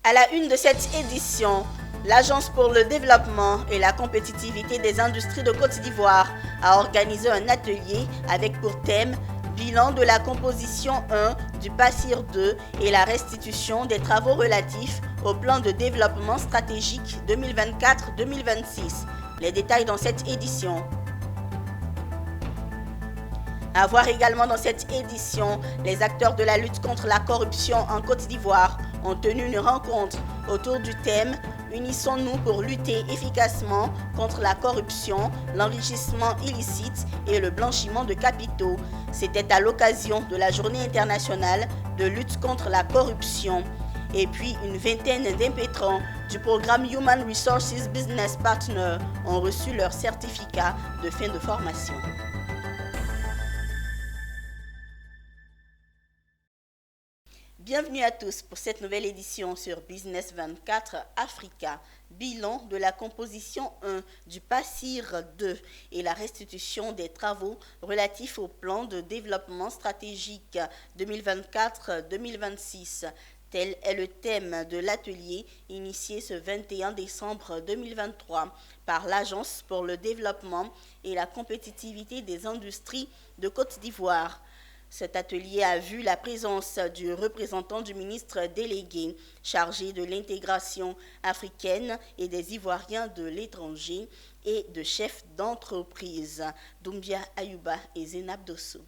À la une de cette édition, l'Agence pour le développement et la compétitivité des industries de Côte d'Ivoire a organisé un atelier avec pour thème bilan de la composition 1 du PASSIR 2 et la restitution des travaux relatifs au plan de développement stratégique 2024-2026. Les détails dans cette édition. À voir également dans cette édition, les acteurs de la lutte contre la corruption en Côte d'Ivoire ont tenu une rencontre autour du thème « Unissons-nous pour lutter efficacement contre la corruption, l'enrichissement illicite et le blanchiment de capitaux ». C'était à l'occasion de la Journée internationale de lutte contre la corruption. Et puis, une vingtaine d'impétrants du programme Human Resources Business Partner ont reçu leur certificat de fin de formation. Bienvenue à tous pour cette nouvelle édition sur Business 24 Africa. Bilan de la composition 1 du PASSIR 2 et la restitution des travaux relatifs au plan de développement stratégique 2024-2026. Tel est le thème de l'atelier initié ce 21 décembre 2023 par l'Agence pour le développement et la compétitivité des industries de Côte d'Ivoire. Cet atelier a vu la présence du représentant du ministre délégué chargé de l'intégration africaine et des Ivoiriens de l'étranger et de chefs d'entreprise, Doumbia Ayouba et Zénab Dosso.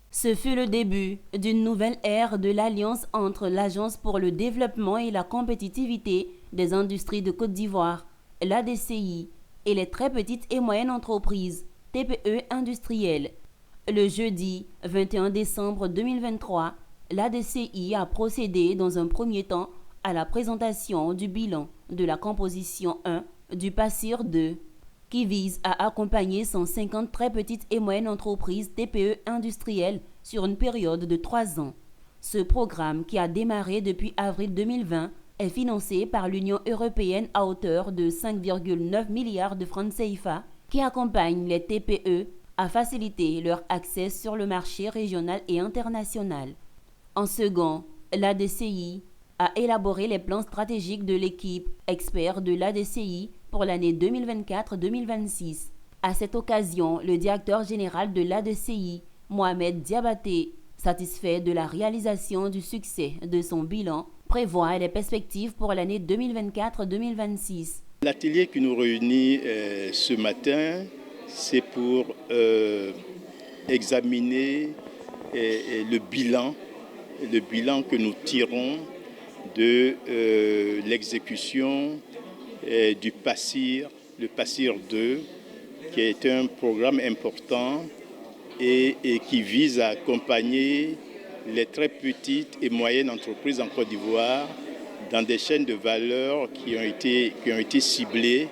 Ce fut le début d'une nouvelle ère de l'alliance entre l'Agence pour le développement et la compétitivité des industries de Côte d'Ivoire, l'ADCI, et les très petites et moyennes entreprises, TPE industrielles. Le jeudi 21 décembre 2023, l'ADCI a procédé dans un premier temps à la présentation du bilan de la composition 1 du PASSIR 2, qui vise à accompagner 150 très petites et moyennes entreprises TPE industrielles sur une période de 3 ans. Ce programme, qui a démarré depuis avril 2020, est financé par l'Union européenne à hauteur de 5,9 milliards de francs CFA, qui accompagne les TPE à faciliter leur accès sur le marché régional et international. En second, l'ADCI a élaboré les plans stratégiques de l'équipe expert de l'ADCI pour l'année 2024-2026. À cette occasion, le directeur général de l'ADCI, Mohamed Diabaté, satisfait de la réalisation du succès de son bilan, prévoit les perspectives pour l'année 2024-2026. L'atelier qui nous réunit ce matin, c'est pour examiner le bilan que nous tirons de l'exécution du PASSIR, le PASSIR 2, qui est un programme important et qui vise à accompagner les très petites et moyennes entreprises en Côte d'Ivoire dans des chaînes de valeur qui ont été ciblées.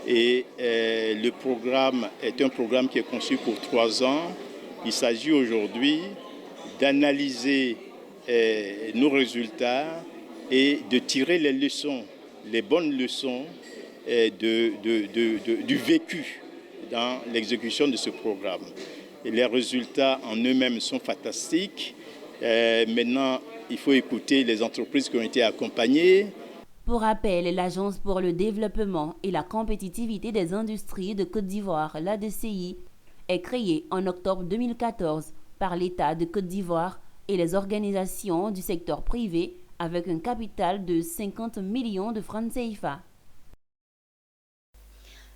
Et le programme est un programme qui est conçu pour 3 ans. Il s'agit aujourd'hui d'analyser nos résultats et de tirer les leçons, les bonnes leçons du vécu dans l'exécution de ce programme. Et les résultats en eux-mêmes sont fantastiques. Maintenant, il faut écouter les entreprises qui ont été accompagnées. Pour rappel, l'Agence pour le développement et la compétitivité des industries de Côte d'Ivoire, l'ADCI, est créée en octobre 2014 par l'État de Côte d'Ivoire et les organisations du secteur privé avec un capital de 50 millions de francs CFA.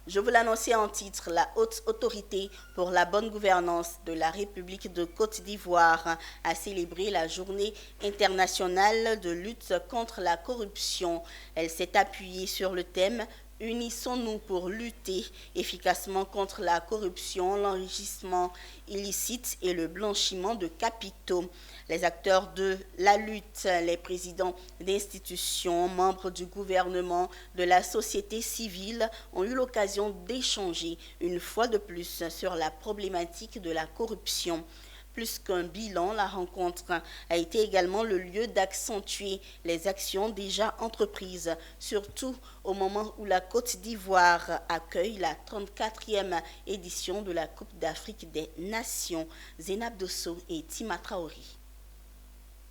Je vous l'annonçais en titre, la Haute Autorité pour la bonne gouvernance de la République de Côte d'Ivoire a célébré la Journée internationale de lutte contre la corruption. Elle s'est appuyée sur le thème « Unissons-nous pour lutter efficacement contre la corruption, l'enrichissement illicite et le blanchiment de capitaux ». Les acteurs de la lutte, les présidents d'institutions, membres du gouvernement, de la société civile ont eu l'occasion d'échanger une fois de plus sur la problématique de la corruption. Plus qu'un bilan, la rencontre a été également le lieu d'accentuer les actions déjà entreprises, surtout au moment où la Côte d'Ivoire accueille la 34e édition de la Coupe d'Afrique des Nations. Zénab Dosso et Tima Traoré.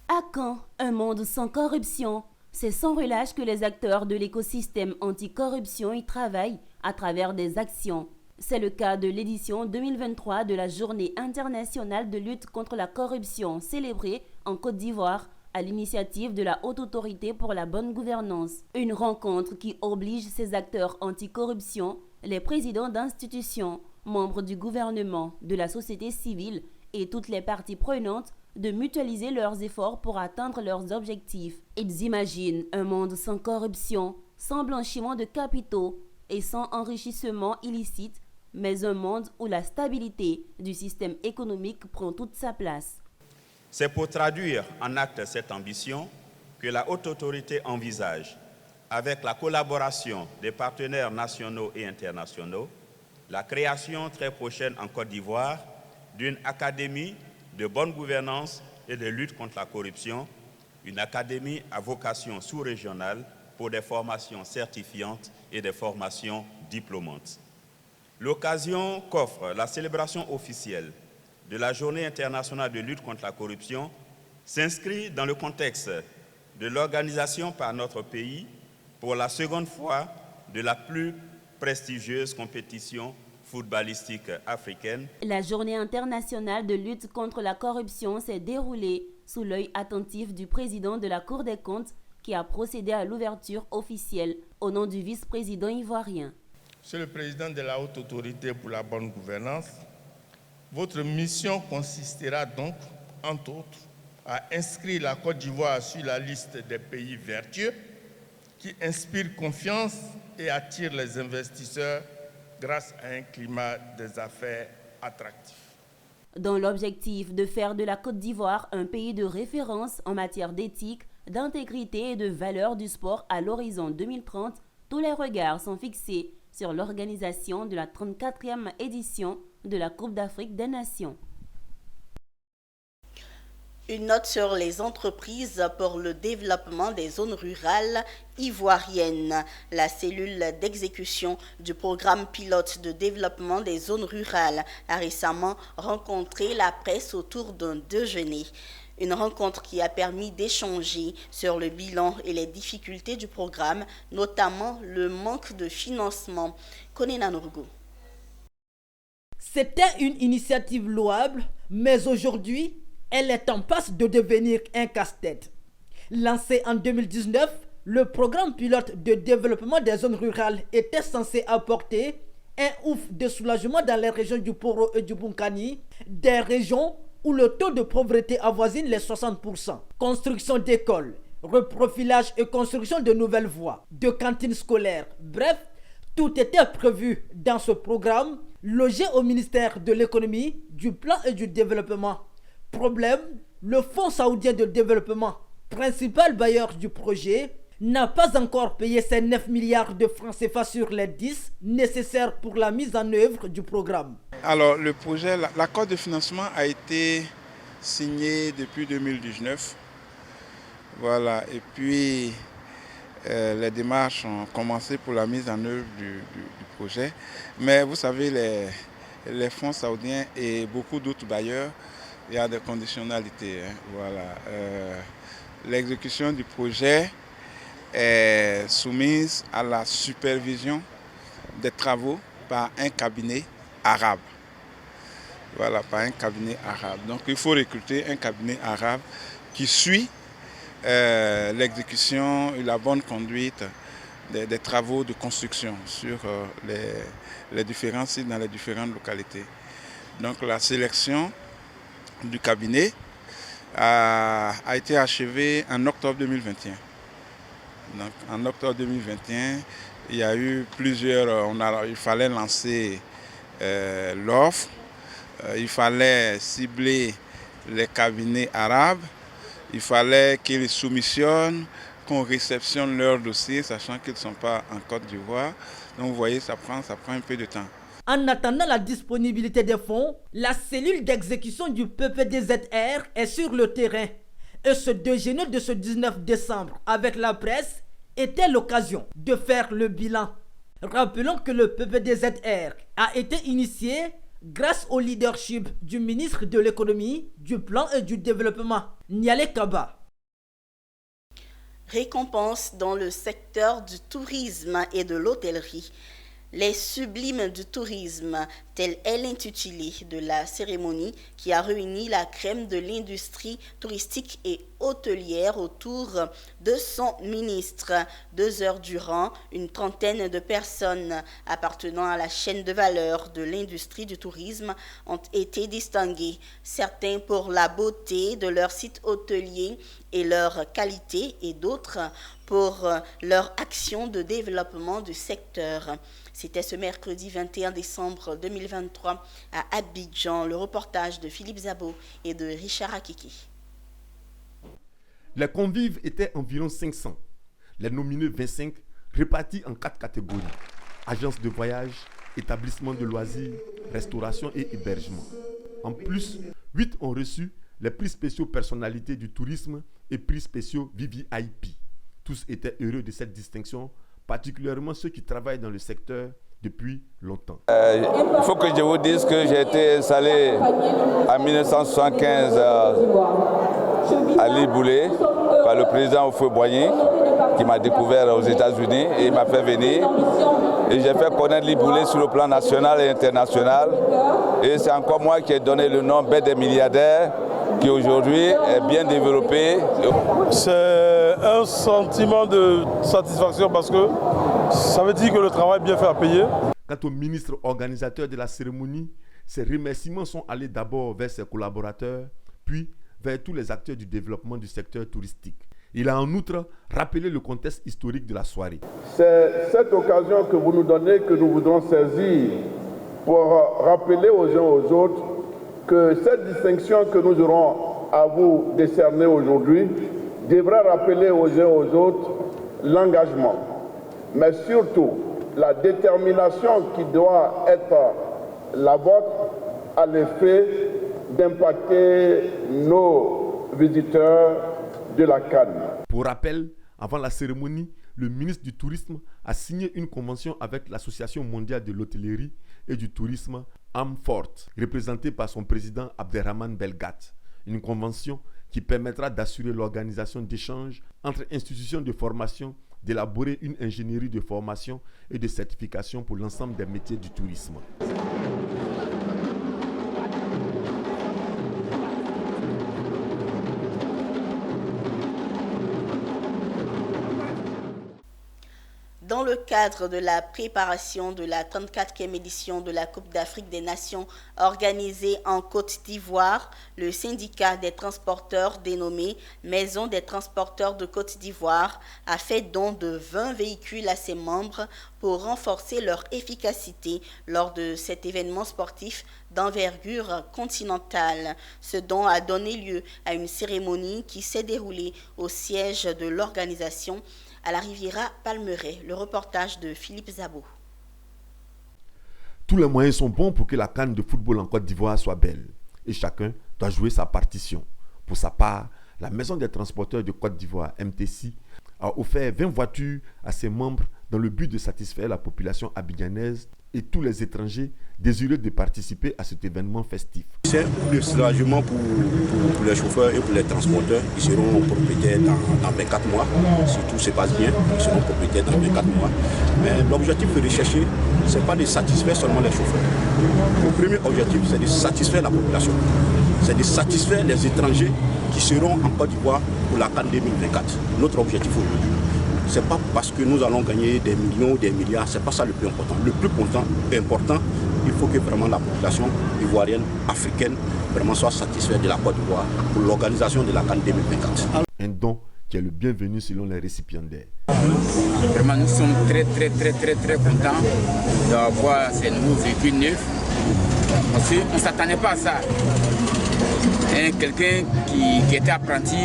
À quand un monde sans corruption? C'est sans relâche que les acteurs de l'écosystème anticorruption y travaillent à travers des actions. C'est le cas de l'édition 2023 de la Journée internationale de lutte contre la corruption célébrée en Côte d'Ivoire à l'initiative de la Haute Autorité pour la bonne gouvernance. Une rencontre qui oblige ces acteurs anticorruption, les présidents d'institutions, membres du gouvernement, de la société civile et toutes les parties prenantes de mutualiser leurs efforts pour atteindre leurs objectifs. Ils imaginent un monde sans corruption, sans blanchiment de capitaux et sans enrichissement illicite, mais un monde où la stabilité du système économique prend toute sa place. C'est pour traduire en acte cette ambition que la Haute Autorité envisage, avec la collaboration des partenaires nationaux et internationaux, la création très prochaine en Côte d'Ivoire d'une académie de bonne gouvernance et de lutte contre la corruption, une académie à vocation sous-régionale pour des formations certifiantes et des formations diplômantes. L'occasion qu'offre la célébration officielle de la Journée internationale de lutte contre la corruption s'inscrit dans le contexte de l'organisation par notre pays pour la seconde fois de la plus prestigieuse compétition footballistique africaine. La Journée internationale de lutte contre la corruption s'est déroulée sous l'œil attentif du président de la Cour des comptes qui a procédé à l'ouverture officielle au nom du vice-président ivoirien. Monsieur le Président de la Haute Autorité pour la bonne gouvernance, votre mission consistera donc, entre autres, à inscrire la Côte d'Ivoire sur la liste des pays vertueux qui inspirent confiance et attirent les investisseurs grâce à un climat des affaires attractif. Dans l'objectif de faire de la Côte d'Ivoire un pays de référence en matière d'éthique, d'intégrité et de valeur du sport à l'horizon 2030, tous les regards sont fixés sur l'organisation de la 34e édition de la Coupe d'Afrique des Nations. Une note sur les entreprises pour le développement des zones rurales ivoiriennes. La cellule d'exécution du programme pilote de développement des zones rurales a récemment rencontré la presse autour d'un déjeuner. Une rencontre qui a permis d'échanger sur le bilan et les difficultés du programme, notamment le manque de financement. Konena Nourgo. C'était une initiative louable, mais aujourd'hui, elle est en passe de devenir un casse-tête. Lancé en 2019, le programme pilote de développement des zones rurales était censé apporter un ouf de soulagement dans les régions du Poro et du Bunkani, des régions où le taux de pauvreté avoisine les 60%. Construction d'écoles, reprofilage et construction de nouvelles voies, de cantines scolaires, bref, tout était prévu dans ce programme, logé au ministère de l'économie, du plan et du développement. Problème, le Fonds saoudien de développement, principal bailleur du projet, n'a pas encore payé ses 9 milliards de francs CFA sur les 10 nécessaires pour la mise en œuvre du programme. Alors le projet, l'accord de financement a été signé depuis 2019. Voilà, et puis les démarches ont commencé pour la mise en œuvre du projet. Mais vous savez, les fonds saoudiens et beaucoup d'autres bailleurs, il y a des conditionnalités. Voilà. L'exécution du projet est soumise à la supervision des travaux par un cabinet arabe. Voilà, par un cabinet arabe. Donc il faut recruter un cabinet arabe qui suit l'exécution et la bonne conduite des travaux de construction sur les différents sites dans les différentes localités. Donc la sélection du cabinet a été achevée en octobre 2021. Donc, en octobre 2021, il y a eu plusieurs... il fallait lancer l'offre, il fallait cibler les cabinets arabes, il fallait qu'ils soumissionnent, qu'on réceptionne leurs dossiers, sachant qu'ils ne sont pas en Côte d'Ivoire. Donc vous voyez, ça prend un peu de temps. En attendant la disponibilité des fonds, la cellule d'exécution du PPDZR est sur le terrain. Et ce déjeuner de ce 19 décembre avec la presse était l'occasion de faire le bilan. Rappelons que le PPDZR a été initié grâce au leadership du ministre de l'économie, du plan et du développement, Niale Kaba. récompenses dans le secteur du tourisme et de l'hôtellerie. Les sublimes du tourisme, tel est l'intitulé de la cérémonie qui a réuni la crème de l'industrie touristique et hôtelière autour de son ministre. 2 heures durant, une trentaine de personnes appartenant à la chaîne de valeur de l'industrie du tourisme ont été distinguées. Certains pour la beauté de leur site hôtelier et leur qualité et d'autres pour leur action de développement du secteur. C'était ce mercredi 21 décembre 2023 à Abidjan, le reportage de Philippe Zabo et de Richard Akiki. Les convives étaient environ 500. Les nominés 25 répartis en 4 catégories. Agences de voyage, établissements de loisirs, restauration et hébergement. En plus, 8 ont reçu les prix spéciaux personnalités du tourisme et prix spéciaux VVIP. Tous étaient heureux de cette distinction, particulièrement ceux qui travaillent dans le secteur depuis longtemps. Il faut que je vous dise que j'ai été installé en 1975 à l'île Boulay par le président Houphouët-Boigny qui m'a découvert aux États-Unis et il m'a fait venir. Et j'ai fait connaître l'île Boulay sur le plan national et international. Et c'est encore moi qui ai donné le nom Baie des milliardaires, qui aujourd'hui est bien développé. C'est un sentiment de satisfaction parce que ça veut dire que le travail bien fait à payer. Quant au ministre organisateur de la cérémonie, ses remerciements sont allés d'abord vers ses collaborateurs, puis vers tous les acteurs du développement du secteur touristique. Il a en outre rappelé le contexte historique de la soirée. C'est cette occasion que vous nous donnez que nous voudrons saisir pour rappeler aux uns aux autres que cette distinction que nous aurons à vous décerner aujourd'hui devra rappeler aux uns aux autres l'engagement, mais surtout la détermination qui doit être la vôtre à l'effet d'impacter nos visiteurs de la CAN. Pour rappel, avant la cérémonie, le ministre du Tourisme a signé une convention avec l'Association mondiale de l'hôtellerie et du tourisme Amfort, représentée par son président Abderrahmane Belgat. Une convention qui permettra d'assurer l'organisation d'échanges entre institutions de formation, d'élaborer une ingénierie de formation et de certification pour l'ensemble des métiers du tourisme. Dans le cadre de la préparation de la 34e édition de la Coupe d'Afrique des Nations organisée en Côte d'Ivoire, le syndicat des transporteurs dénommé Maison des transporteurs de Côte d'Ivoire a fait don de 20 véhicules à ses membres pour renforcer leur efficacité lors de cet événement sportif d'envergure continentale. Ce don a donné lieu à une cérémonie qui s'est déroulée au siège de l'organisation à la Riviera Palmeraie. Le reportage de Philippe Zabo. Tous les moyens sont bons pour que la CAN de football en Côte d'Ivoire soit belle. Et chacun doit jouer sa partition. Pour sa part, la Maison des transporteurs de Côte d'Ivoire, MTC, a offert 20 voitures à ses membres dans le but de satisfaire la population abidjanaise et tous les étrangers désireux de participer à cet événement festif. C'est le soulagement pour les chauffeurs et pour les transporteurs qui seront propriétaires dans 24 mois. Si tout se passe bien, ils seront propriétaires dans 24 mois. Mais l'objectif recherché, ce n'est pas de satisfaire seulement les chauffeurs. Le premier objectif, c'est de satisfaire la population. C'est de satisfaire les étrangers qui seront en Côte d'Ivoire pour la CAN 2024. Notre objectif aujourd'hui, ce n'est pas parce que nous allons gagner des millions ou des milliards, ce n'est pas ça le plus important. Le plus important, il faut que vraiment la population ivoirienne, africaine, vraiment soit satisfaite de la Côte d'Ivoire pour l'organisation de la CAN 2024. Un don qui est le bienvenu selon les récipiendaires. Vraiment, nous sommes très contents d'avoir ces nouveaux véhicules neufs. Parce qu'on ne s'attendait pas à ça. Quelqu'un qui était apprenti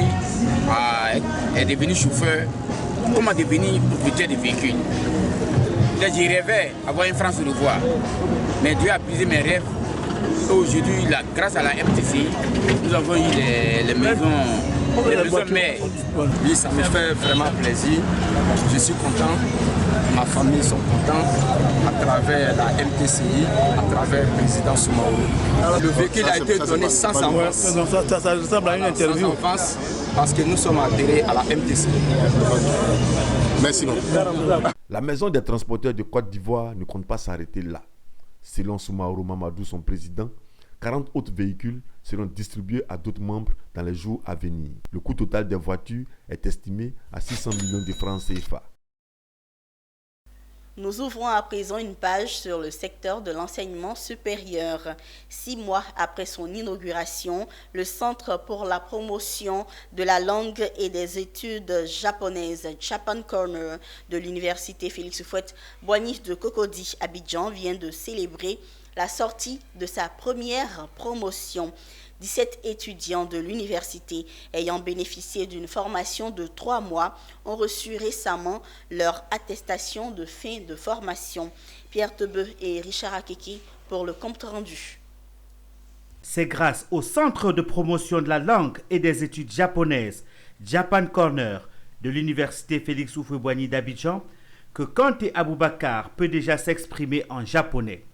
est devenu chauffeur. Comment devenir propriétaire de véhicules? J'y rêvais avoir une France de voir. Mais Dieu a brisé mes rêves. Aujourd'hui, grâce à la MTC, nous avons eu les maisons les besoins mais oui, ça me fait vraiment plaisir. Je suis content, ma famille sont contents à travers la MTCI, à travers le président Soumaoro. Le véhicule a été donné sans avance. Ça ressemble à une interview. Sans avance parce que nous sommes adhérés à la MTCI. Merci beaucoup. La maison des transporteurs de Côte d'Ivoire ne compte pas s'arrêter là. Selon Soumaoro Mamadou, son président, 40 autres véhicules seront distribués à d'autres membres dans les jours à venir. Le coût total des voitures est estimé à 600 millions de francs CFA. Nous ouvrons à présent une page sur le secteur de l'enseignement supérieur. 6 mois après son inauguration, le Centre pour la promotion de la langue et des études japonaises, Japan Corner, de l'Université Félix Houphouët-Boigny de Cocody, Abidjan, vient de célébrer la sortie de sa première promotion. 17 étudiants de l'université ayant bénéficié d'une formation de 3 mois ont reçu récemment leur attestation de fin de formation. Pierre Tebeu et Richard Akeke pour le compte rendu. C'est grâce au Centre de promotion de la langue et des études japonaises, Japan Corner, de l'Université Félix Houphouët-Boigny d'Abidjan, que Kanté Aboubakar peut déjà s'exprimer en japonais.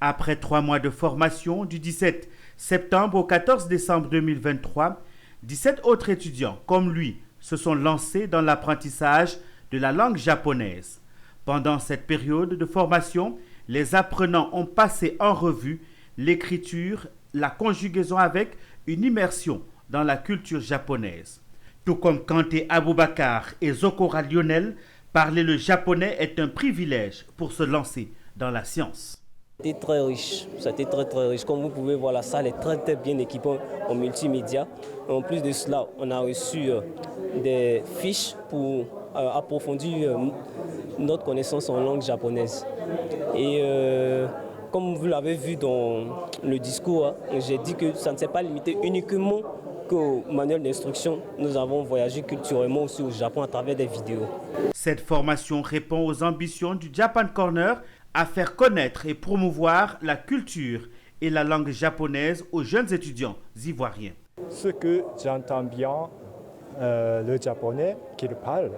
Après 3 mois de formation, du 17 septembre au 14 décembre 2023, 17 autres étudiants, comme lui, se sont lancés dans l'apprentissage de la langue japonaise. Pendant cette période de formation, les apprenants ont passé en revue l'écriture, la conjugaison avec une immersion dans la culture japonaise. Tout comme Kanté Aboubakar et Zokora Lionel, parler le japonais est un privilège pour se lancer dans la science. C'était très riche, c'était très riche. Comme vous pouvez voir, la salle est très bien équipée en multimédia. En plus de cela, on a reçu des fiches pour approfondir notre connaissance en langue japonaise. Et comme vous l'avez vu dans le discours, j'ai dit que ça ne s'est pas limité uniquement qu'au manuel d'instruction. Nous avons voyagé culturellement aussi au Japon à travers des vidéos. Cette formation répond aux ambitions du Japan Corner à faire connaître et promouvoir la culture et la langue japonaise aux jeunes étudiants ivoiriens. Ce que j'entends bien, le japonais qu'il parle,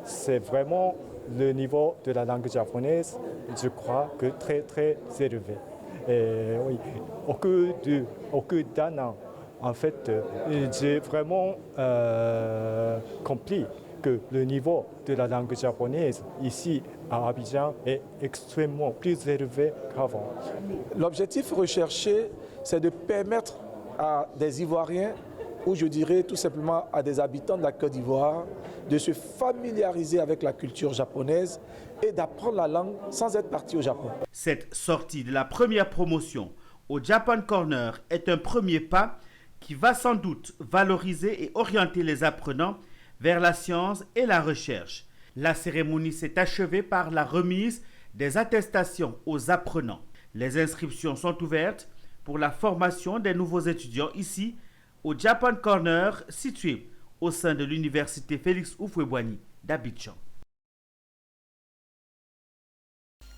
c'est vraiment le niveau de la langue japonaise, je crois que très élevé. Et oui, au cours d'un an, en fait, j'ai vraiment compris que le niveau de la langue japonaise ici à Abidjan est extrêmement plus élevé qu'avant. L'objectif recherché, c'est de permettre à des Ivoiriens, ou je dirais tout simplement à des habitants de la Côte d'Ivoire, de se familiariser avec la culture japonaise et d'apprendre la langue sans être parti au Japon. Cette sortie de la première promotion au Japan Corner est un premier pas qui va sans doute valoriser et orienter les apprenants vers la science et la recherche. La cérémonie s'est achevée par la remise des attestations aux apprenants. Les inscriptions sont ouvertes pour la formation des nouveaux étudiants ici au Japan Corner situé au sein de l'Université Félix Houphouët-Boigny d'Abidjan.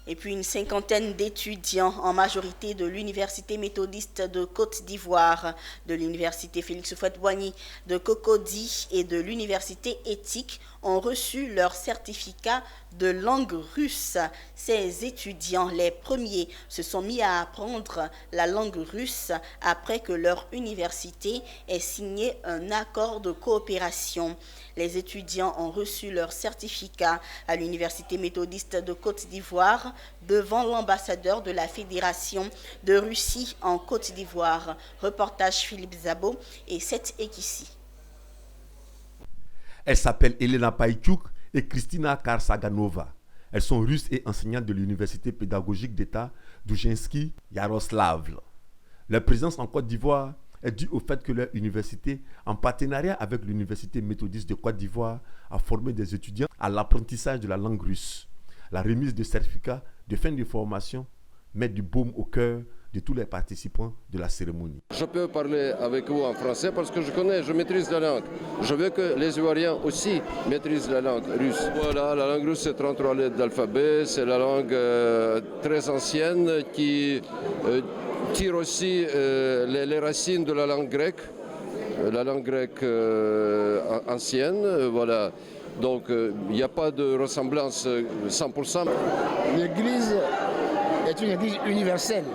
Et puis une cinquantaine d'étudiants, en majorité de l'Université méthodiste de Côte d'Ivoire, de l'Université Félix Houphouët-Boigny de Cocody et de l'Université éthique ont reçu leur certificat de langue russe. Ces étudiants, les premiers, se sont mis à apprendre la langue russe après que leur université ait signé un accord de coopération. Les étudiants ont reçu leur certificat à l'Université méthodiste de Côte d'Ivoire devant l'ambassadeur de la Fédération de Russie en Côte d'Ivoire. Reportage Philippe Zabo et Seth Ekissi. Elles s'appellent Elena Païtchouk et Kristina Karsaganova. Elles sont russes et enseignantes de l'Université pédagogique d'État d'Oujinsky Yaroslavl. Leur présence en Côte d'Ivoire est due au fait que leur université, en partenariat avec l'Université méthodiste de Côte d'Ivoire, a formé des étudiants à l'apprentissage de la langue russe. La remise de certificats de fin de formation met du baume au cœur de tous les participants de la cérémonie. Je peux parler avec vous en français parce que je maîtrise la langue. Je veux que les Ivoiriens aussi maîtrisent la langue russe. Voilà, la langue russe, c'est 33 lettres d'alphabet. C'est la langue très ancienne qui tire aussi les racines de la langue grecque. la langue grecque ancienne, voilà. Donc il n'y a pas de ressemblance 100%. L'Église est une Église universelle.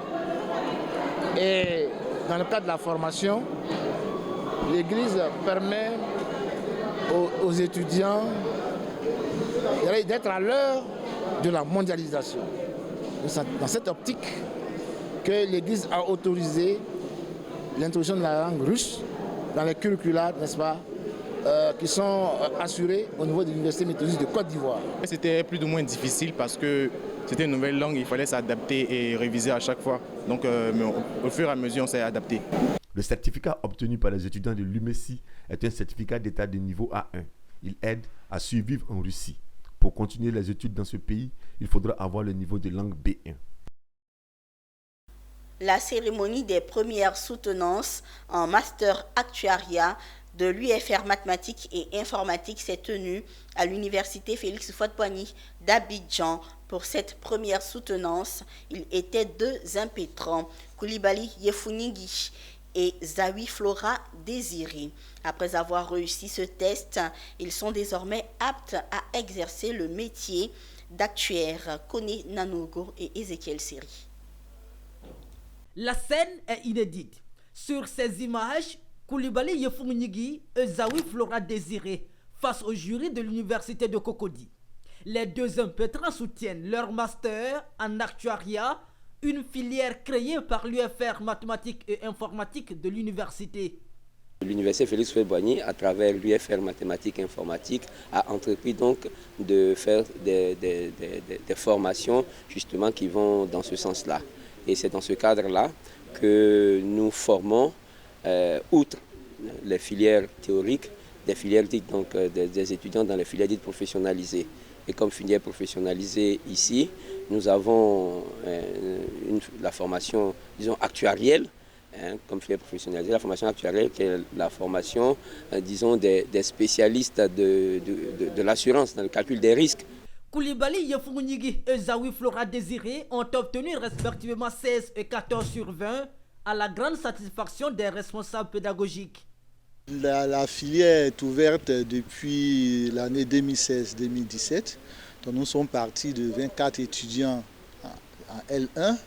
Et dans le cadre de la formation, l'Église permet aux étudiants d'être à l'heure de la mondialisation. C'est dans cette optique que l'Église a autorisé l'introduction de la langue russe dans les curricula, n'est-ce pas, qui sont assurés au niveau de l'Université méthodiste de Côte d'Ivoire. C'était plus ou moins difficile parce que c'était une nouvelle langue, il fallait s'adapter et réviser à chaque fois. Donc au fur et à mesure, on s'est adapté. Le certificat obtenu par les étudiants de l'UMESI est un certificat d'état de niveau A1. Il aide à survivre en Russie. Pour continuer les études dans ce pays, il faudra avoir le niveau de langue B1. La cérémonie des premières soutenances en master actuariat de l'UFR mathématiques et informatique s'est tenue à l'université Félix Houphouët-Boigny d'Abidjan. Pour cette première soutenance, il était deux impétrants, Koulibaly Yefunigi et Zawi Flora Désiré. Après avoir réussi ce test, ils sont désormais aptes à exercer le métier d'actuaire. Koné Nanogo et Ezekiel Seri. La scène est inédite. Sur ces images, Koulibaly Yefunigi et Zawi Flora Désiré face au jury de l'université de Cocody. Les deux impétrants soutiennent leur master en actuariat, une filière créée par l'UFR mathématiques et informatique de l'université. L'université Félix Houphouët-Boigny, à travers l'UFR mathématiques et informatique, a entrepris donc de faire des formations justement qui vont dans ce sens-là. Et c'est dans ce cadre-là que nous formons, outre les filières théoriques, des filières dites donc des étudiants dans les filières dites professionnalisées. Et comme filière professionnalisée ici, nous avons la formation, disons, actuarielle, comme filière professionnalisée, la formation actuarielle qui est la formation, disons, des spécialistes de l'assurance dans le calcul des risques. Koulibaly Yefunigi et Zawi Flora Désiré ont obtenu respectivement 16 et 14 sur 20 à la grande satisfaction des responsables pédagogiques. La filière est ouverte depuis l'année 2016-2017. Donc nous sommes partis de 24 étudiants en L1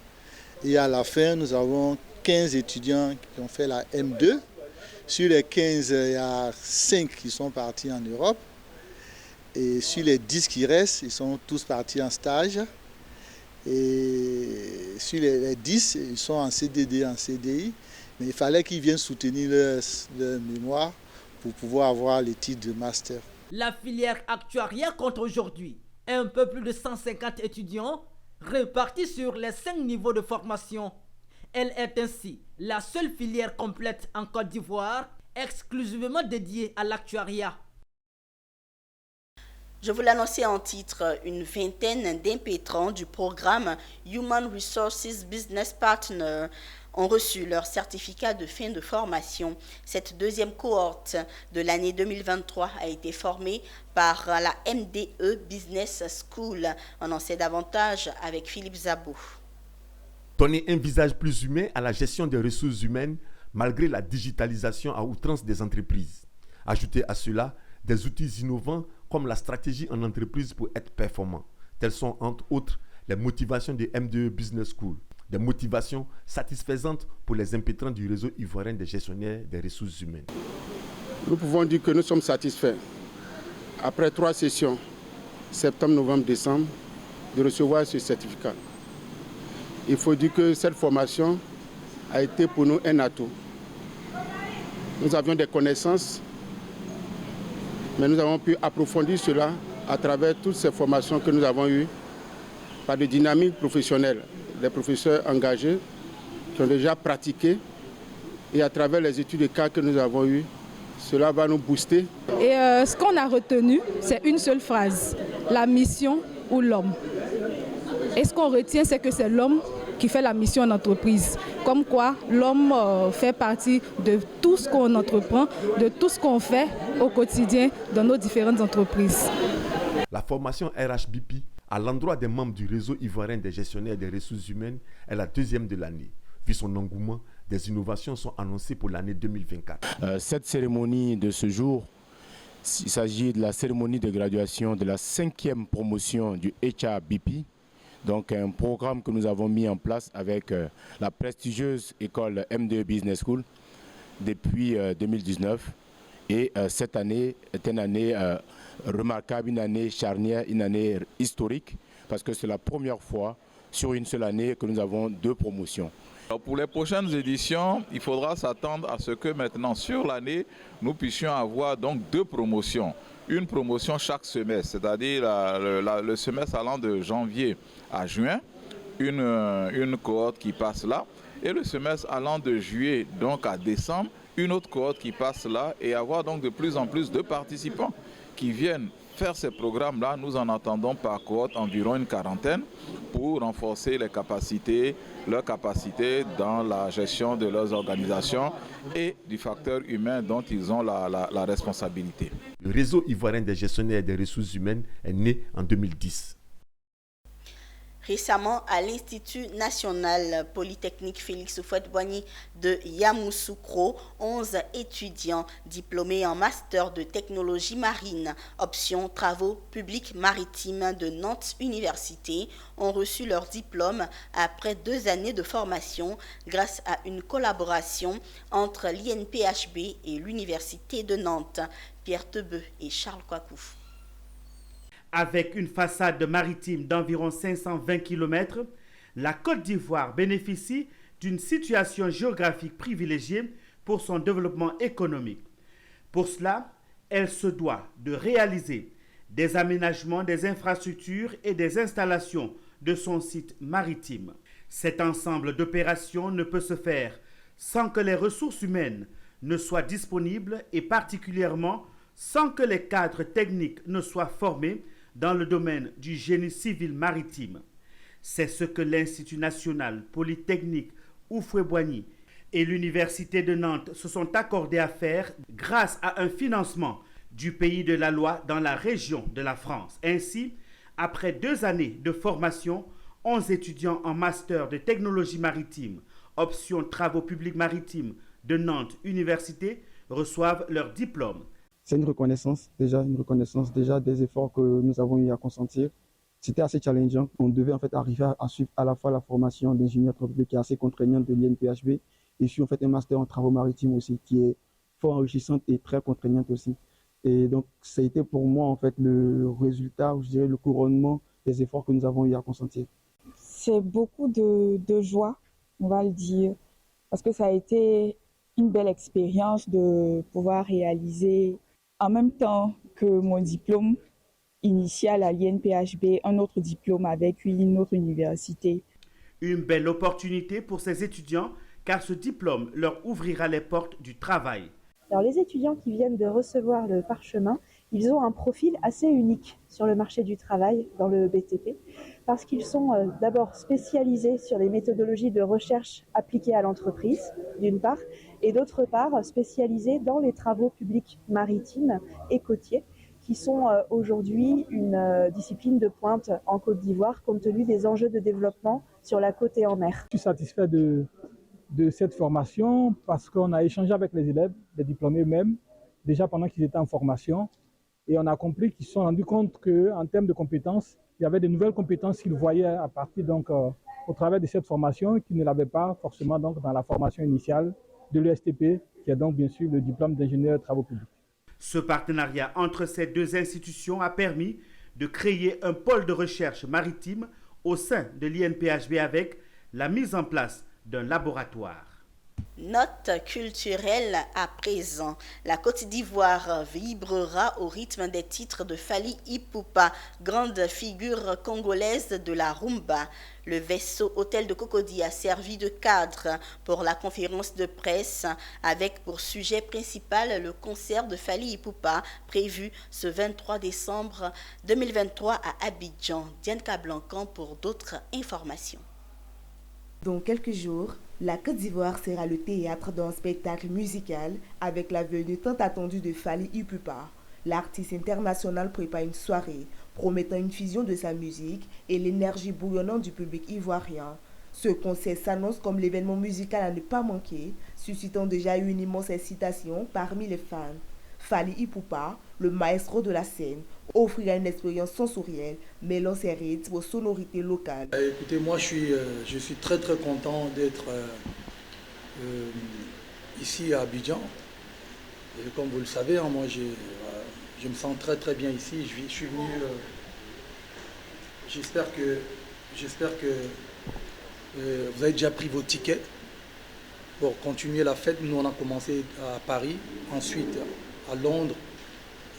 et à la fin nous avons 15 étudiants qui ont fait la M2. Sur les 15, il y a 5 qui sont partis en Europe. Et sur les 10 qui restent, ils sont tous partis en stage. Et sur les 10, ils sont en CDD, en CDI. Mais il fallait qu'ils viennent soutenir leur mémoire pour pouvoir avoir les titres de master. La filière actuariat compte aujourd'hui un peu plus de 150 étudiants répartis sur les 5 niveaux de formation. Elle est ainsi la seule filière complète en Côte d'Ivoire exclusivement dédiée à l'actuariat. Je vous l'annonçais en titre, une vingtaine d'impétrants du programme Human Resources Business Partner ont reçu leur certificat de fin de formation. Cette deuxième cohorte de l'année 2023 a été formée par la MDE Business School. On en sait davantage avec Philippe Zabou. Donner un visage plus humain à la gestion des ressources humaines malgré la digitalisation à outrance des entreprises. Ajoutez à cela des outils innovants comme la stratégie en entreprise pour être performant. Telles sont entre autres les motivations des MDE Business School, des motivations satisfaisantes pour les impétrants du réseau ivoirien des gestionnaires des ressources humaines. Nous pouvons dire que nous sommes satisfaits, après 3 sessions, septembre, novembre, décembre, de recevoir ce certificat. Il faut dire que cette formation a été pour nous un atout. Nous avions des connaissances, mais nous avons pu approfondir cela à travers toutes ces formations que nous avons eues par des dynamiques professionnelles, des professeurs engagés qui ont déjà pratiqué et à travers les études de cas que nous avons eues, cela va nous booster. Et ce qu'on a retenu, c'est une seule phrase, la mission ou l'homme. Et ce qu'on retient, c'est que c'est l'homme qui fait la mission en entreprise. Comme quoi, l'homme fait partie de tout ce qu'on entreprend, de tout ce qu'on fait au quotidien dans nos différentes entreprises. La formation RHBP à l'endroit des membres du réseau ivoirien des gestionnaires des ressources humaines est la deuxième de l'année. Vu son engouement, Des innovations sont annoncées pour l'année 2024. Cette cérémonie de ce jour, il s'agit de la cérémonie de graduation de la 5e promotion du HRBP, donc un programme que nous avons mis en place avec la prestigieuse école MDE Business School depuis 2019. Et cette année est une année remarquable, une année charnière, une année historique, parce que c'est la première fois sur une seule année que nous avons 2 promotions. Pour les prochaines éditions, il faudra s'attendre à ce que maintenant sur l'année, nous puissions avoir donc 2 promotions. Une promotion chaque semestre, c'est-à-dire le semestre allant de janvier à juin, une cohorte qui passe là, et le semestre allant de juillet donc à décembre, une autre cohorte qui passe là, et avoir donc de plus en plus de participants qui viennent faire ces programmes-là. Nous en attendons par cohorte environ une 40aine pour renforcer leurs capacités dans la gestion de leurs organisations et du facteur humain dont ils ont la responsabilité. Le réseau ivoirien des gestionnaires des ressources humaines est né en 2010. Récemment, à l'Institut national polytechnique Félix Houphouët-Boigny de Yamoussoukro, 11 étudiants diplômés en master de technologie marine, option travaux publics maritimes de Nantes Université, ont reçu leur diplôme après 2 années de formation grâce à une collaboration entre l'INPHB et l'Université de Nantes. Pierre Tebeu et Charles Kouakou. Avec une façade maritime d'environ 520 km, la Côte d'Ivoire bénéficie d'une situation géographique privilégiée pour son développement économique. Pour cela, elle se doit de réaliser des aménagements des infrastructures et des installations de son site maritime. Cet ensemble d'opérations ne peut se faire sans que les ressources humaines ne soient disponibles et particulièrement sans que les cadres techniques ne soient formés dans le domaine du génie civil maritime. C'est ce que l'Institut national polytechnique Houphouët-Boigny et l'Université de Nantes se sont accordés à faire grâce à un financement du Pays de la Loi dans la région de la France. Ainsi, après 2 années de formation, 11 étudiants en master de technologie maritime, option travaux publics maritimes de Nantes Université, reçoivent leur diplôme. C'est une reconnaissance déjà des efforts que nous avons eu à consentir. C'était assez challengeant. On devait en fait arriver à suivre à la fois la formation d'ingénieur public qui est assez contraignante de l'INPHB et puis en fait un master en travaux maritimes aussi qui est fort enrichissante et très contraignante aussi. Et donc ça a été pour moi en fait le résultat, ou je dirais le couronnement des efforts que nous avons eu à consentir. C'est beaucoup de joie, on va le dire, parce que ça a été une belle expérience de pouvoir réaliser en même temps que mon diplôme initial à l'INPHB, un autre diplôme avec une autre université. Une belle opportunité pour ces étudiants car ce diplôme leur ouvrira les portes du travail. Alors les étudiants qui viennent de recevoir le parchemin, ils ont un profil assez unique sur le marché du travail dans le BTP parce qu'ils sont d'abord spécialisés sur les méthodologies de recherche appliquées à l'entreprise, d'une part, et d'autre part spécialisés dans les travaux publics maritimes et côtiers qui sont aujourd'hui une discipline de pointe en Côte d'Ivoire compte tenu des enjeux de développement sur la côte et en mer. Je suis satisfait de cette formation parce qu'on a échangé avec les élèves, les diplômés eux-mêmes, déjà pendant qu'ils étaient en formation, et on a compris qu'ils se sont rendus compte qu'en termes de compétences, il y avait de nouvelles compétences qu'ils voyaient à partir au travers de cette formation qu'ils ne l'avaient pas forcément donc dans la formation initiale de l'ESTP, qui est donc bien sûr le diplôme d'ingénieur de travaux publics. Ce partenariat entre ces 2 institutions a permis de créer un pôle de recherche maritime au sein de l'INPHB avec la mise en place d'un laboratoire. Note culturelle à présent. La Côte d'Ivoire vibrera au rythme des titres de Fally Ipupa, grande figure congolaise de la rumba. Le vaisseau Hôtel de Cocody a servi de cadre pour la conférence de presse avec pour sujet principal le concert de Fally Ipupa prévu ce 23 décembre 2023 à Abidjan. Diane Kablancan pour d'autres informations. Dans quelques jours, la Côte d'Ivoire sera le théâtre d'un spectacle musical avec la venue tant attendue de Fally Ipupa. L'artiste international prépare une soirée promettant une fusion de sa musique et l'énergie bouillonnante du public ivoirien. Ce concert s'annonce comme l'événement musical à ne pas manquer, suscitant déjà une immense excitation parmi les fans. Fally Ipupa, le maestro de la scène, offrira une expérience sensorielle, mêlant ses rythmes aux sonorités locales. Écoutez, moi je suis très content d'être ici à Abidjan. Et comme vous le savez, hein, moi je me sens très bien ici. Je suis venu. J'espère que vous avez déjà pris vos tickets pour continuer la fête. Nous on a commencé à Paris, ensuite à Londres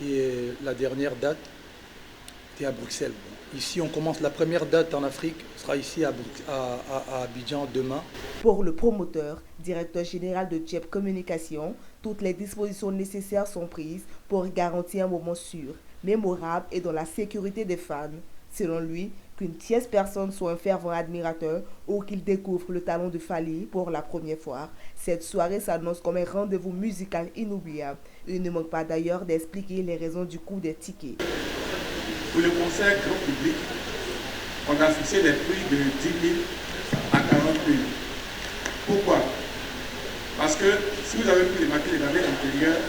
et la dernière date était à Bruxelles. Ici on commence la première date en Afrique, sera ici à Abidjan demain. Pour le promoteur, directeur général de JEP Communication, toutes les dispositions nécessaires sont prises pour garantir un moment sûr, mémorable et dans la sécurité des fans. Selon lui, qu'une tierce personne soit un fervent admirateur ou qu'il découvre le talent de Fally pour la première fois, cette soirée s'annonce comme un rendez-vous musical inoubliable. Il ne manque pas d'ailleurs d'expliquer les raisons du coût des tickets. Pour le concert grand public, on a fixé les prix de 10 000 à 40 000. Pourquoi? Parce que si vous avez pris les maquettes de l'année antérieure,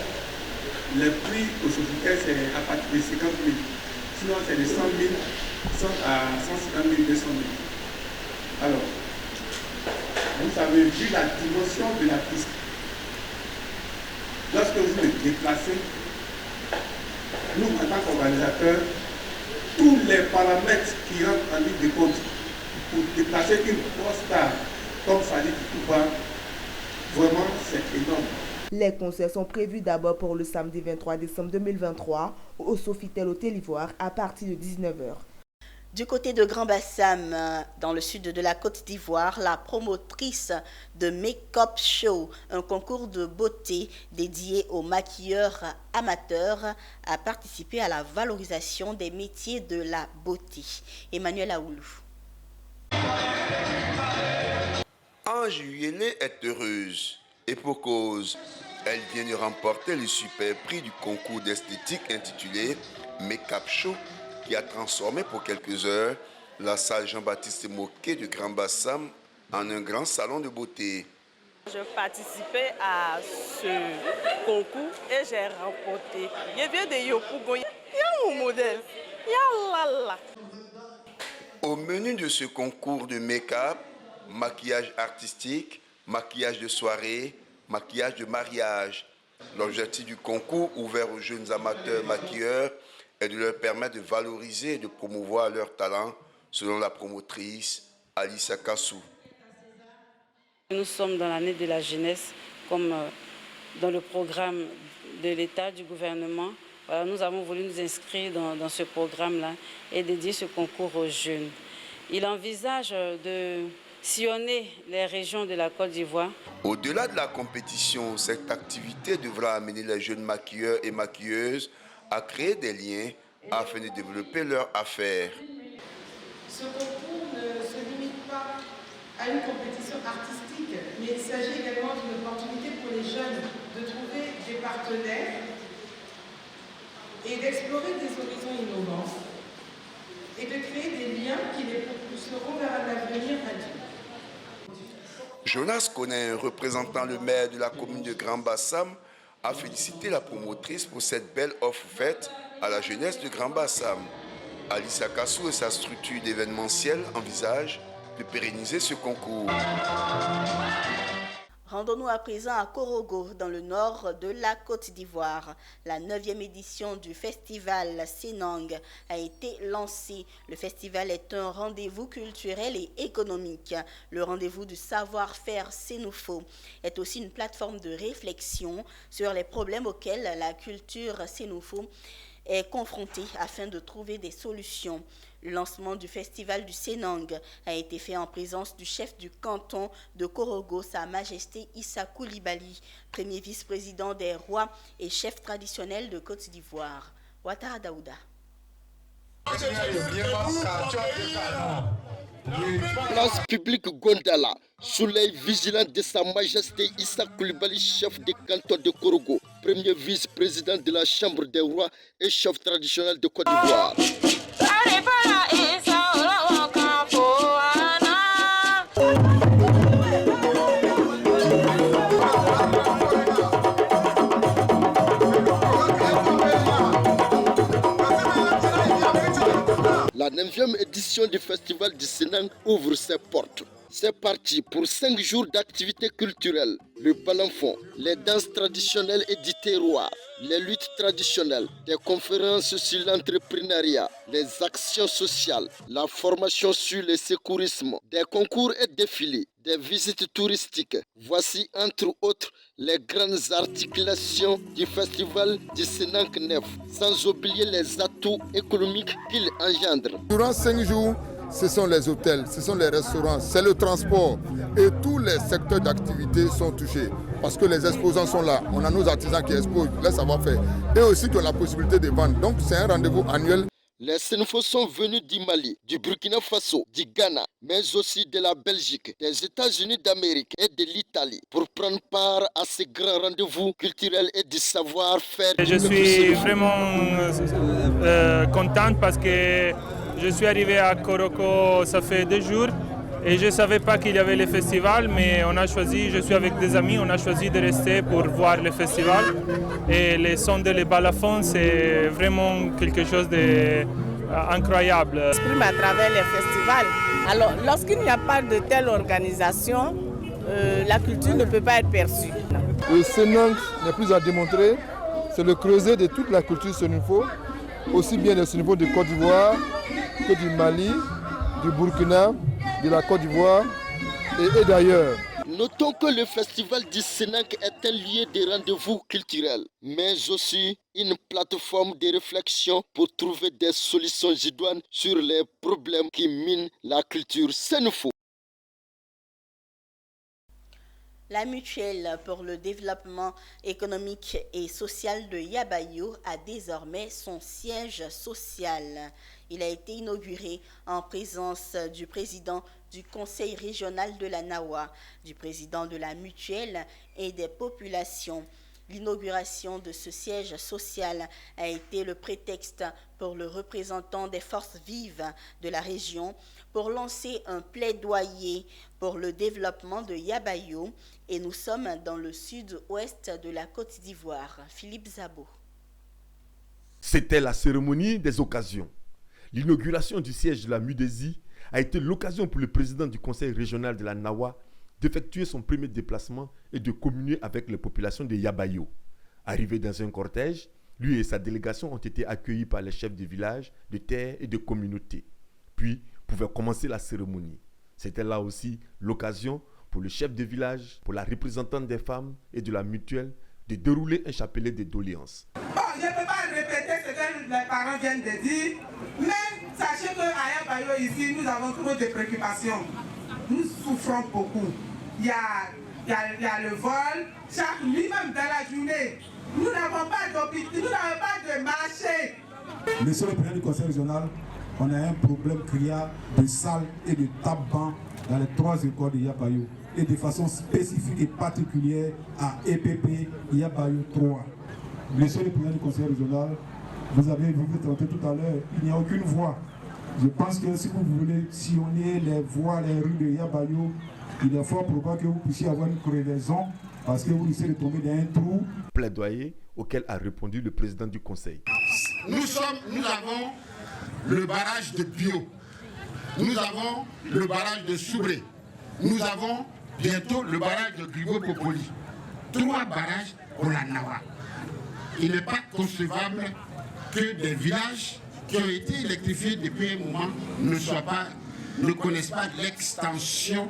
les prix au Sofitel c'est à partir de 50 000. Sinon c'est de 100 000 à 150 000, 200 000. Alors, vous avez vu la dimension de la piste. Lorsque vous le déplacez, nous en tant qu'organisateurs, tous les paramètres qui rentrent en ligne de compte pour déplacer une grosse star comme Fally Ipupa, vraiment c'est énorme. Les concerts sont prévus d'abord pour le samedi 23 décembre 2023 au Sofitel Hôtel Ivoire à partir de 19h. Du côté de Grand Bassam, dans le sud de la Côte d'Ivoire, la promotrice de Make-up Show, un concours de beauté dédié aux maquilleurs amateurs, a participé à la valorisation des métiers de la beauté. Emmanuel Aoulou. Ange Yélé est heureuse et pour cause. Elle vient de remporter le super prix du concours d'esthétique intitulé Make-up Show, qui a transformé pour quelques heures la salle Jean-Baptiste Moquet de Grand Bassam en un grand salon de beauté. Je participais à ce concours et j'ai remporté. Je viens de Yopougon. Il y a mon modèle. Yalala. Au menu de ce concours de make-up, maquillage artistique, maquillage de soirée, maquillage de mariage. L'objectif du concours, ouvert aux jeunes amateurs maquilleurs, est de leur permettre de valoriser et de promouvoir leur talent, selon la promotrice Alissa Kassou. Nous sommes dans l'année de la jeunesse, comme dans le programme de l'État, du gouvernement. Voilà, nous avons voulu nous inscrire dans ce programme-là et dédier ce concours aux jeunes. Il envisage de sillonner les régions de la Côte d'Ivoire. Au-delà de la compétition, cette activité devra amener les jeunes maquilleurs et maquilleuses à créer des liens afin de développer leur affaire. Ce concours ne se limite pas à une compétition artistique, mais il s'agit également d'une opportunité pour les jeunes de trouver des partenaires et d'explorer des horizons innovants et de créer des liens qui les pousseront vers un avenir adulte. Jonas Konin, représentant le maire de la commune de Grand Bassam, a félicité la promotrice pour cette belle offre faite à la jeunesse de Grand Bassam. Alissa Kassou et sa structure d'événementiel envisagent de pérenniser ce concours. Rendons-nous à présent à Korogo, dans le nord de la Côte d'Ivoire. La 9e édition du festival Senang a été lancée. Le festival est un rendez-vous culturel et économique. Le rendez-vous du savoir-faire sénoufo est aussi une plateforme de réflexion sur les problèmes auxquels la culture sénoufo est confrontée afin de trouver des solutions. Le lancement du festival du Senang a été fait en présence du chef du canton de Korogo, Sa Majesté Issa Coulibaly, premier vice-président des rois et chef traditionnel de Côte d'Ivoire. Ouattara Daouda. Place publique Gondala, sous l'œil vigilant de Sa Majesté Issa Coulibaly, chef du canton de Korogo, premier vice-président de la Chambre des rois et chef traditionnel de Côte d'Ivoire. 9e édition du Festival du Sénang ouvre ses portes. C'est parti pour 5 jours d'activités culturelles. Le balanfon, les danses traditionnelles et du terroir, les luttes traditionnelles, des conférences sur l'entrepreneuriat, les actions sociales, la formation sur le secourisme, des concours et défilés, des visites touristiques. Voici entre autres les grandes articulations du festival du Sénang 9, sans oublier les atouts économiques qu'il engendre. Durant 5 jours, ce sont les hôtels, ce sont les restaurants, c'est le transport et tous les secteurs d'activité sont touchés parce que les exposants sont là. On a nos artisans qui exposent leur savoir-faire et aussi qui ont la possibilité de vendre. Donc c'est un rendez-vous annuel. Les Sénéfos sont venus du Mali, du Burkina Faso, du Ghana, mais aussi de la Belgique, des États-Unis d'Amérique et de l'Italie pour prendre part à ces grands rendez-vous culturels et du savoir-faire. Je suis vraiment contente parce que je suis arrivé à Koroko, ça fait 2 jours et je ne savais pas qu'il y avait le festival, mais on a choisi, je suis avec des amis, on a choisi de rester pour voir le festival. Et les sons de les balafons, c'est vraiment quelque chose d'incroyable. On s'exprime à travers les festivals. Alors, lorsqu'il n'y a pas de telle organisation, la culture ne peut pas être perçue. Le Sénang n'est plus à démontrer, c'est le creuset de toute la culture sénéfo, aussi bien le sénéfo de Côte d'Ivoire que du Mali, du Burkina, de la Côte d'Ivoire et d'ailleurs. Notons que le festival du Sénang est un lieu de rendez-vous culturel, mais aussi une plateforme de réflexion pour trouver des solutions idoines sur les problèmes qui minent la culture sénéfo. La mutuelle pour le développement économique et social de Yabayou a désormais son siège social. Il a été inauguré en présence du président du conseil régional de la Nawa, du président de la mutuelle et des populations. L'inauguration de ce siège social a été le prétexte pour le représentant des forces vives de la région pour lancer un plaidoyer pour le développement de Yabayou et nous sommes dans le sud-ouest de la Côte d'Ivoire. Philippe Zabo. C'était la cérémonie des occasions. L'inauguration du siège de la MUDESI a été l'occasion pour le président du conseil régional de la Nawa d'effectuer son premier déplacement et de communier avec les populations de Yabayou. Arrivé dans un cortège, lui et sa délégation ont été accueillis par les chefs de village, de terre et de communauté. Puis pouvait commencer la cérémonie. C'était là aussi l'occasion pour le chef de village, pour la représentante des femmes et de la mutuelle de dérouler un chapelet de doléances. Bon, je ne peux pas répéter ce que les parents viennent de dire, mais sachez qu'à Yabayou ici, nous avons trop de préoccupations. Nous souffrons beaucoup. Il y a le vol, chaque nuit, même dans la journée. Nous n'avons pas d'hôpital, nous n'avons pas de marché. Monsieur le président du conseil régional, on a un problème criard de salles et de tabac dans les 3 écoles de Yabayou et de façon spécifique et particulière à EPP Yabayou 3. Monsieur le président du conseil régional, vous avez tenté tout à l'heure, il n'y a aucune voie. Je pense que si vous voulez sillonner les voies, les rues de Yabayou, il est fort probable que vous puissiez avoir une crevaison parce que vous risquez de tomber dans un trou. Plaidoyer auquel a répondu le président du conseil. Nous avons le barrage de Bio, nous avons le barrage de Soubré, nous avons bientôt le barrage de Grivo-Popoli. 3 barrages pour la Nawa. Il n'est pas concevable que des villages qui ont été électrifiés depuis un moment ne connaissent pas l'extension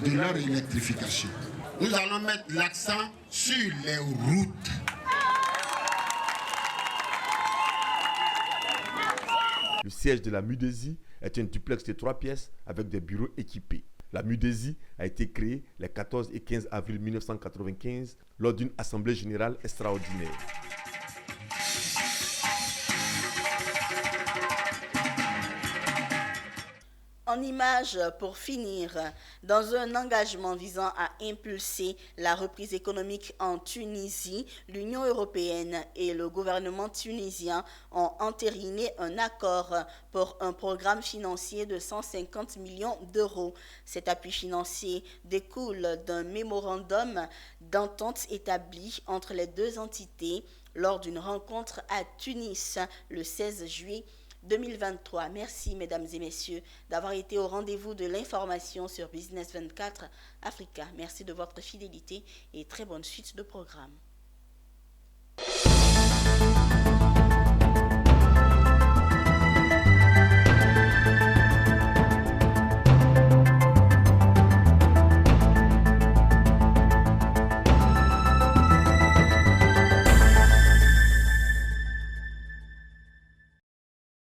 de leur électrification. Nous allons mettre l'accent sur les routes. Le siège de la MUDESI est un duplex de 3 pièces avec des bureaux équipés. La MUDESI a été créée les 14 et 15 avril 1995 lors d'une assemblée générale extraordinaire. En images, pour finir, dans un engagement visant à impulser la reprise économique en Tunisie, l'Union européenne et le gouvernement tunisien ont entériné un accord pour un programme financier de 150 millions d'euros. Cet appui financier découle d'un mémorandum d'entente établi entre les 2 entités lors d'une rencontre à Tunis le 16 juillet 2023. Merci, mesdames et messieurs, d'avoir été au rendez-vous de l'information sur Business 24 Africa. Merci de votre fidélité et très bonne suite de programme.